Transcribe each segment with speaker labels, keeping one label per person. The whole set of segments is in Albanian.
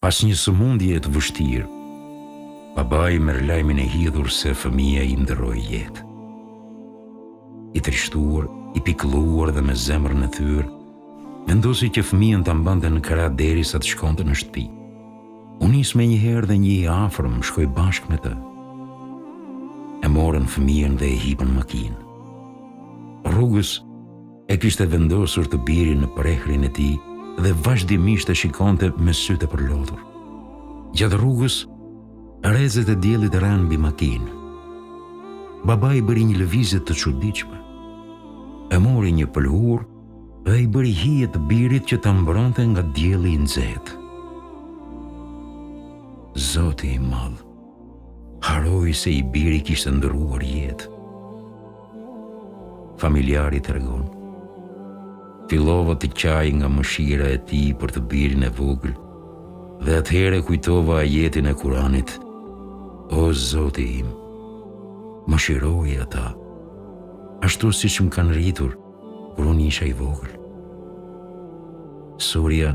Speaker 1: Pas një sëmundje të vështirë, babai merr lajmin e hidhur se fëmia i ndroi jetë. I trishtuar, i pikëlluar dhe me zemrën e thyrë, vendosi që fëmijën ta mbante në krah derisa të shkonte në shtëpi. U nis me njëherë dhe një i afërm shkoi bashkë me të. E morën fëmijën dhe e hipën makinë. Rrugës e kishte vendosur të birin në prehrin e tij dhe vazhdimisht e shikonte me sytë e përlodhur. Gjatë rrugës, rrezet e diellit ranë mbi makinë. Babai bëri një lëvizje të çuditshme. E mori një pëlhurë dhe i bëri hije të birit që ta mbronte nga dielli i nxehtë. Zoti i madh, haroi se i biri kishte ndëruar jetë. Familjari tregon: fillova të qaj nga mëshira e tij për të birin e vogël, dhe atëherë kujtova ajetin e Kuranit: O Zoti im, mëshiroje ata, ashtu siç më kanë rritur kur unë isha i vogël. Surja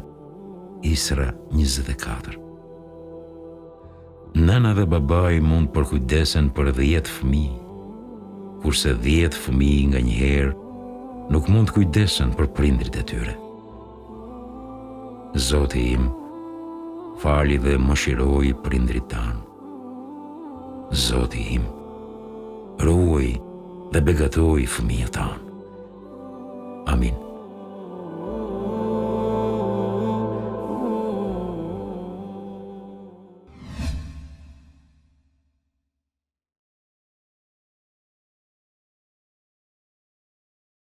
Speaker 1: Isra 24. Nëna dhe babai mund përkujdesen për 10 fëmijë, kurse 10 fëmijë nga njëherë nuk mund kujdesen për prindrit e tyre. Zoti im, fali dhe mëshiroj prindrit tanë. Zoti im, ruaj dhe begatoj fëmijët tanë. Amin.